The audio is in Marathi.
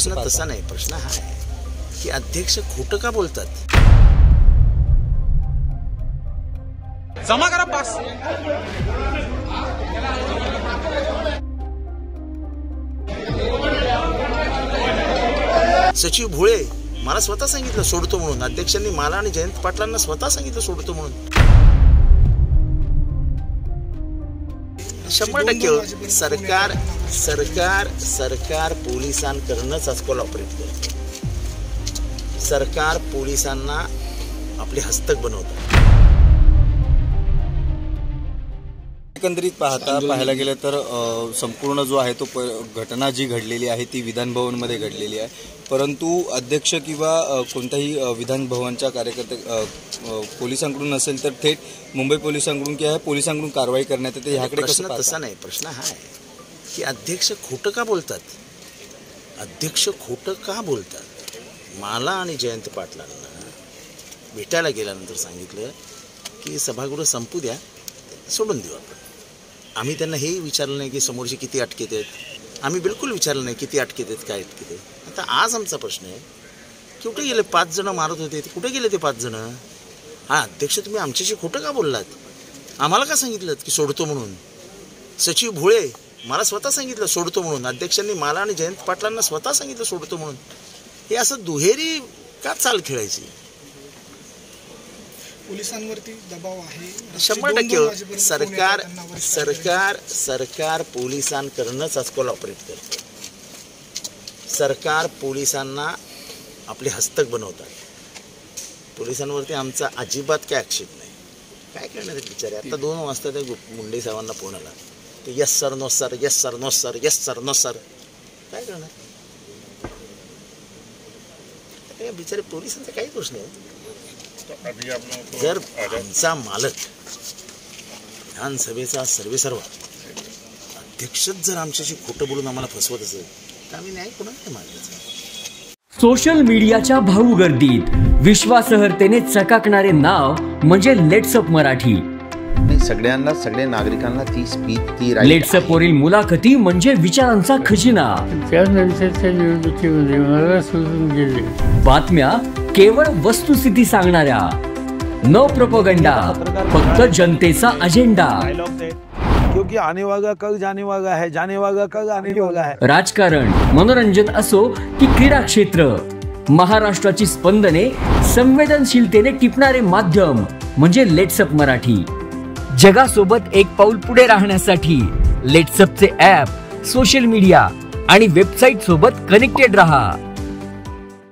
प्रश्न तसा नाही, प्रश्न हा आहे की अध्यक्ष खोटं का बोलतात? जमा करा पास. सचिव भोळे मला स्वतः सांगितलं सोडतो म्हणून. अध्यक्षांनी मला आणि जयंत पाटलांना स्वतः सांगितलं सोडतो म्हणून. 100% सरकार सरकार सरकार पोलिसांकडूनच आजकाल ऑपरेट करते. सरकार पोलिसांना आपले हस्तक बनवतात. एकंदरीत पाहायला गेलं तर संपूर्ण जो आहे तो घटना जी घडलेली आहे ती विधान भवनमध्ये घडलेली आहे. परंतु अध्यक्ष किंवा कोणत्याही विधान भवनच्या कार्यकर्ते पोलिसांकडून नसेल तर थेट मुंबई पोलिसांकडून किंवा पोलिसांकडून कारवाई करण्यात येते. ह्याकडे प्रश्न तसा नाही, प्रश्न हा आहे की अध्यक्ष खोटं का बोलतात? अध्यक्ष खोटं का बोलतात? मला आणि जयंत पाटलांना भेटायला गेल्यानंतर सांगितलं की सभागृह संपू द्या, सोडून देऊ आपण. आम्ही त्यांना हेही विचारलं नाही की समोरचे किती अटकेत आहेत. आम्ही बिलकुल विचारलं नाही किती अटकेत आहेत, काय अटकेत आहेत. आता आज आमचा प्रश्न आहे की कुठे गेले 5 जण मारत होते, कुठे गेले ते 5 जण? हा अध्यक्ष तुम्ही आमच्याशी खोटं का बोललात? आम्हाला का सांगितलं की सोडतो म्हणून? सचिव भोळे मला स्वतः सांगितलं सोडतो म्हणून. अध्यक्षांनी मला आणि जयंत पाटलांना स्वतः सांगितलं सोडतो म्हणून. हे असं दुहेरी का चाल खेळायची? पोलिसांवरती दबाव आहे. 100% सरकार सरकार सरकार पोलिसांकडूनच आजकाल ऑपरेट करते. सरकार पोलिसांना आपले हस्तक बनवतात. पोलिसांवरती आमचा अजिबात काय आक्षेप नाही. काय करणार आहेत बिचारे? आता 2 वाजता त्या मुंडे साहेबांना फोन आला ते yes sir no sir, yes sir no sir, yes sir no sir. काय करणार? बिचारे पोलिसांचा काही दोष नाही. जर आमचा मालक विधानसभेचा सर्वेसर्वा अध्यक्षच जर आमच्याशी खोटं बोलून आम्हाला फसवत असेल तर आम्ही न्याय कोणाला नाही मागायचा. सोशल मीडियाच्या भाऊ गर्दीत विश्वासार्हतेने चकाकणारे नाव म्हणजे लेट्सअप मराठी. सगळ्यांना, सगळ्या नागरिकांना ती स्पीच, ती लेट्सअप वरील मुलाखती म्हणजे विचारांचा खजिना. त्यानंतरच्या निवडणुकीमध्ये मला सोडून गेले. बातम्या केवळ वस्तुस्थिती सांगणाऱ्या, न प्रोपगंडा, फक्त जनतेचा अजेंडा. क्योंकि आने वाला कल जाने वाला है, जाने वाला कल आने वाला है. राजकारण, मनोरंजन असो की क्रीडा क्षेत्र, महाराष्ट्राची स्पंदने संवेदनशीलतेने टिपणारे माध्यम म्हणजे लेट्सअप मराठी. जगासोबत एक पाऊल पुढे राहण्यासाठी लेट्सअपचे ॲप, सोशल मीडिया आणि वेबसाईट सोबत कनेक्टेड रहा.